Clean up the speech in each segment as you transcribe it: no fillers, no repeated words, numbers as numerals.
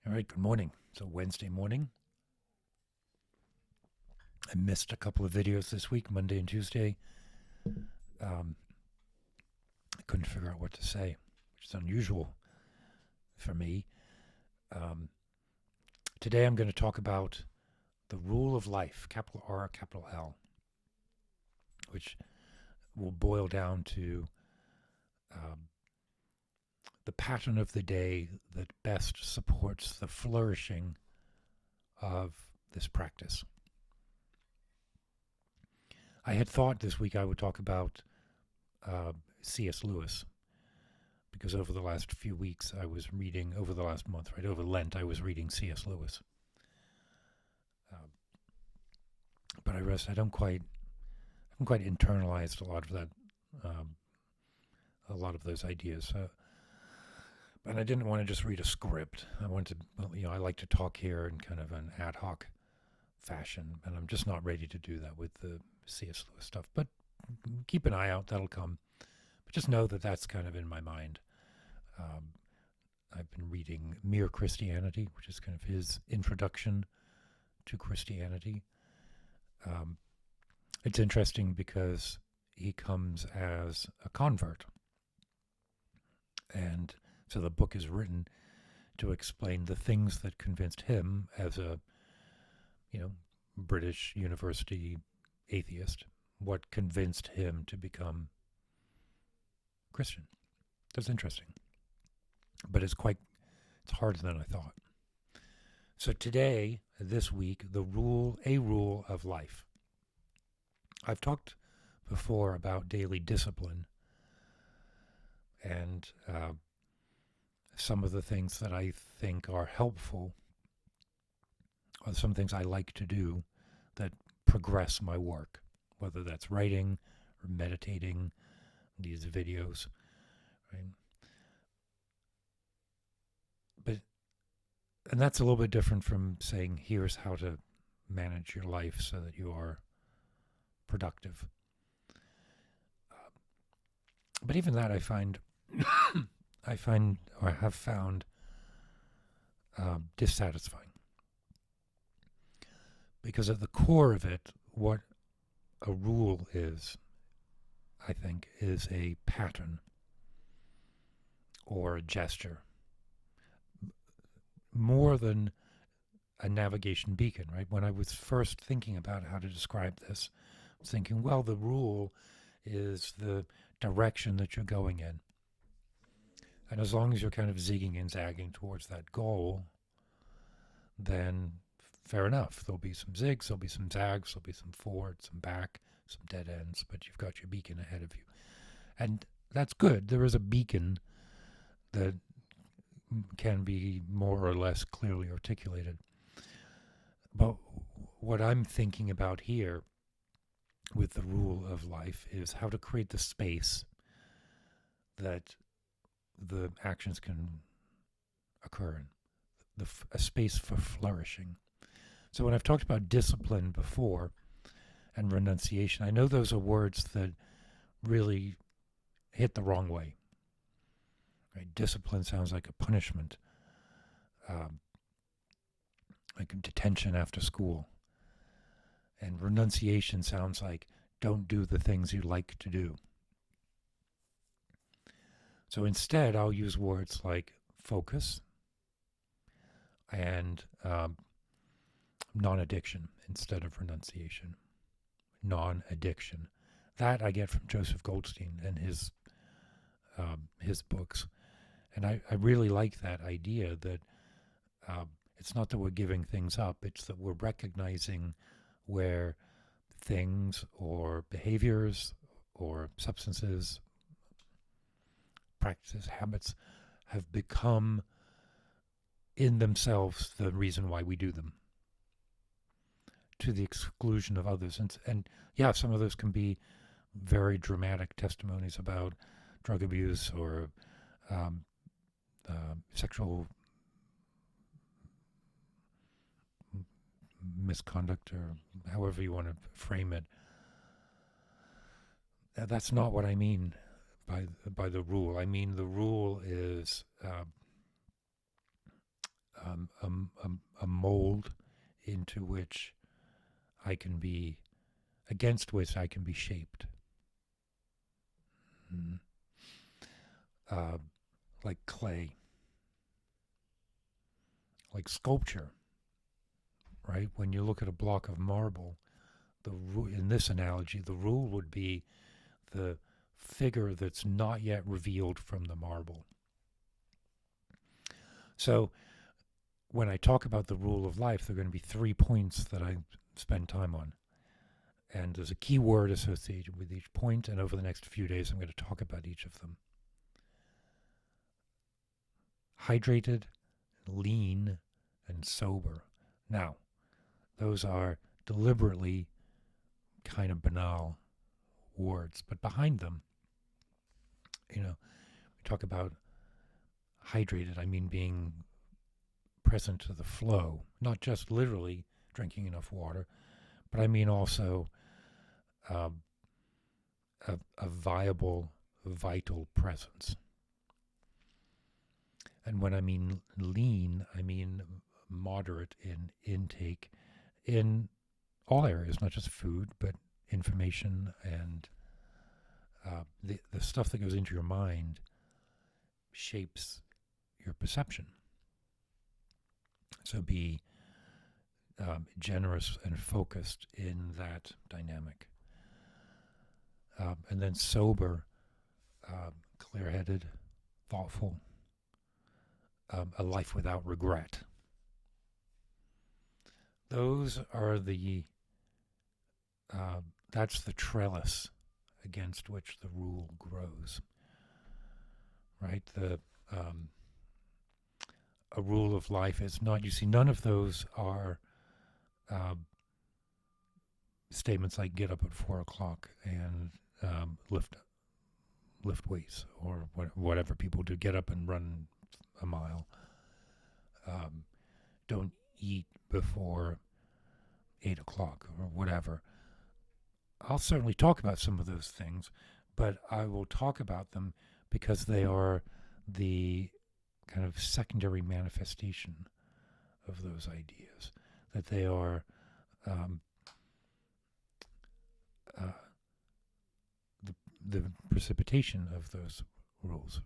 All right, good morning. So Wednesday morning. I missed a couple of videos this week, Monday and Tuesday. I couldn't figure out what to say, which is unusual for me. Um, Today I'm going to talk about the rule of life, capital R, capital L, which will boil down to um, the pattern of the day that best supports the flourishing of this practice. I had thought this week I would talk about C.S. Lewis, because over the last few weeks I was reading, over the last month, right over Lent, I was reading C.S. Lewis. But I realized I haven't quite internalized a lot of that, a lot of those ideas. And I didn't want to just read a script. I wanted to, I like to talk here in kind of an ad hoc fashion, and I'm just not ready to do that with the C.S. Lewis stuff. But keep an eye out, that'll come. But just know that that's kind of in my mind. I've been reading Mere Christianity, which is kind of his introduction to Christianity. It's interesting because he comes as a convert. And so the book is written to explain the things that convinced him as a, British university atheist, what convinced him to become Christian. That's interesting. But it's harder than I thought. So today, this week, a rule of life. I've talked before about daily discipline and some of the things that I think are helpful, or some things I like to do that progress my work, whether that's writing or meditating, these videos, right? And that's a little bit different from saying, here's how to manage your life so that you are productive. But even that I find, or have found dissatisfying. Because at the core of it, what a rule is, I think, is a pattern or a gesture, more than a navigation beacon, right? When I was first thinking about how to describe this, I was thinking, well, the rule is the direction that you're going in. And as long as you're kind of zigging and zagging towards that goal, then fair enough. There'll be some zigs, there'll be some zags, there'll be some forward, some back, some dead ends, but you've got your beacon ahead of you. And that's good. There is a beacon that can be more or less clearly articulated. But what I'm thinking about here with the rule of life is how to create the space that the actions can occur in, a space for flourishing. So when I've talked about discipline before and renunciation, I know those are words that really hit the wrong way. Right? Discipline sounds like a punishment, like a detention after school. And renunciation sounds like don't do the things you like to do. So instead, I'll use words like focus and non-addiction instead of renunciation. Non-addiction. That I get from Joseph Goldstein and his books. And I really like that idea that it's not that we're giving things up, it's that we're recognizing where things or behaviors or substances, practices, habits have become in themselves the reason why we do them, to the exclusion of others. And yeah, some of those can be very dramatic testimonies about drug abuse or sexual misconduct, or however you want to frame it. That's not what I mean by the rule. I mean the rule is a mold into which I can be, against which I can be shaped. Mm. Like clay, like sculpture, right? When you look at a block of marble, in this analogy, the rule would be the figure that's not yet revealed from the marble. So when I talk about the rule of life, there are going to be 3 points that I spend time on. And there's a key word associated with each point, and over the next few days I'm going to talk about each of them. Hydrated, lean, and sober. Now, those are deliberately kind of banal words, but behind them, we talk about hydrated, I mean being present to the flow, not just literally drinking enough water, but I mean also a viable, vital presence. And when I mean lean, I mean moderate in intake in all areas, not just food, but information and the stuff that goes into your mind shapes your perception. So be generous and focused in that dynamic. And then sober, clear-headed, thoughtful, a life without regret. Those are that's the trellis against which the rule grows, right? A rule of life is not, you see, none of those are statements like get up at 4 o'clock and lift weights, or whatever people do, get up and run a mile. Don't eat before 8 o'clock or whatever. I'll certainly talk about some of those things, but I will talk about them because they are the kind of secondary manifestation of those ideas, that they are the precipitation of those rules,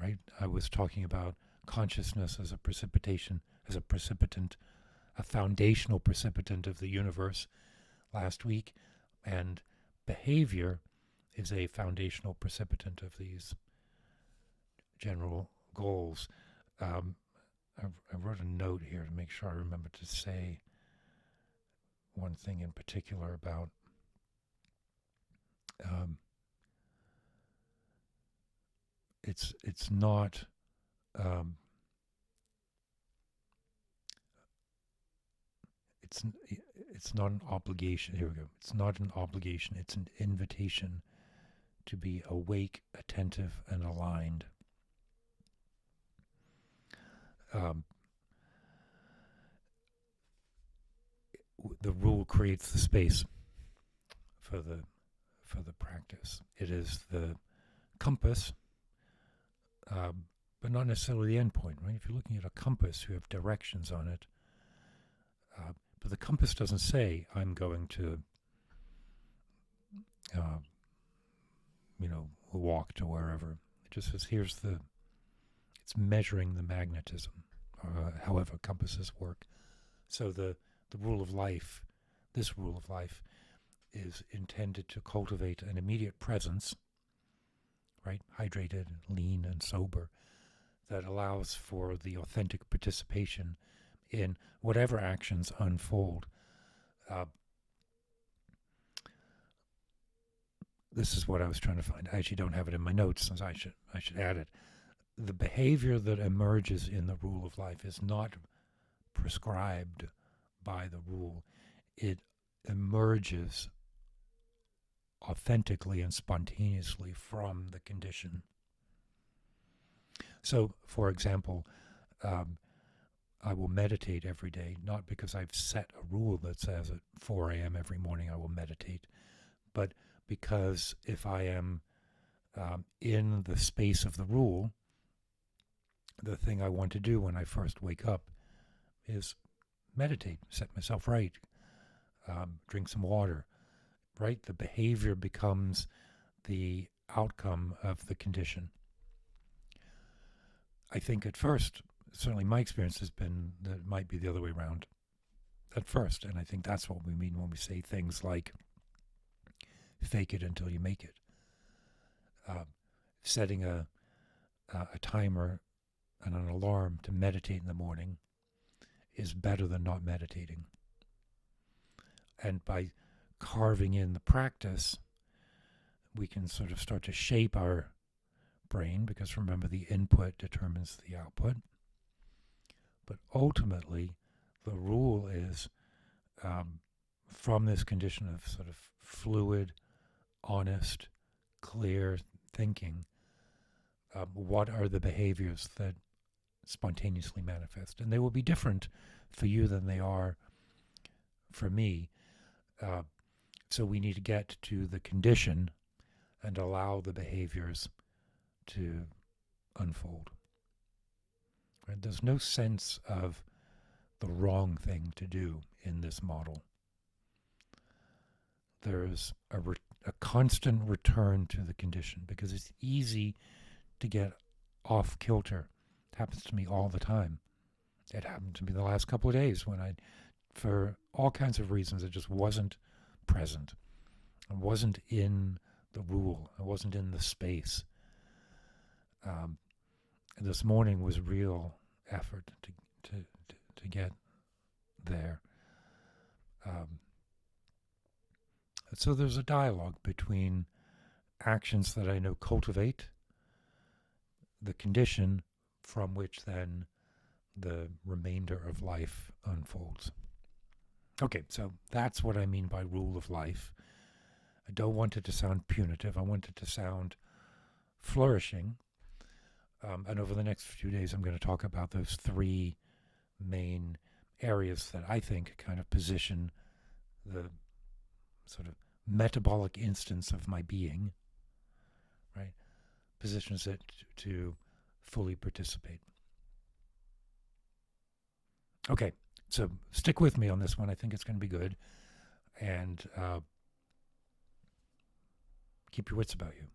right? I was talking about consciousness as a precipitation, as a precipitant, a foundational precipitant of the universe last week, and behavior is a foundational precipitant of these general goals. I wrote a note here to make sure I remember to say one thing in particular about it's not it's not an obligation. Here we go. It's not an obligation. It's an invitation to be awake, attentive, and aligned. The rule creates the space for the practice. It is the compass, but not necessarily the end point, right? If you're looking at a compass, you have directions on it. But the compass doesn't say, I'm going to, walk to wherever. It just says, it's measuring the magnetism, however compasses work. So the rule of life, this rule of life, is intended to cultivate an immediate presence, right? Hydrated, lean, and sober, that allows for the authentic participation in whatever actions unfold. This is what I was trying to find. I actually don't have it in my notes, so I should add it. The behavior that emerges in the rule of life is not prescribed by the rule. It emerges authentically and spontaneously from the condition. So, for example, I will meditate every day, not because I've set a rule that says at 4 a.m. every morning I will meditate, but because if I am in the space of the rule, the thing I want to do when I first wake up is meditate, set myself right, drink some water, right? The behavior becomes the outcome of the condition. I think at first, certainly my experience has been that it might be the other way around at first. And I think that's what we mean when we say things like fake it until you make it. Setting a timer and an alarm to meditate in the morning is better than not meditating. And by carving in the practice, we can sort of start to shape our brain, because remember, the input determines the output. But ultimately, the rule is from this condition of sort of fluid, honest, clear thinking, what are the behaviors that spontaneously manifest? And they will be different for you than they are for me. So we need to get to the condition and allow the behaviors to unfold. Right? There's no sense of the wrong thing to do in this model. There's a constant return to the condition, because it's easy to get off kilter. It happens to me all the time. It happened to me the last couple of days when for all kinds of reasons, it just wasn't present. I wasn't in the rule. I wasn't in the space. This morning was real effort to get there. So there's a dialogue between actions that I know cultivate the condition from which then the remainder of life unfolds. Okay, so that's what I mean by rule of life. I don't want it to sound punitive. I want it to sound flourishing. And over the next few days, I'm going to talk about those three main areas that I think kind of position the sort of metabolic instance of my being, right? Positions it to fully participate. Okay, so stick with me on this one. I think it's going to be good. And keep your wits about you.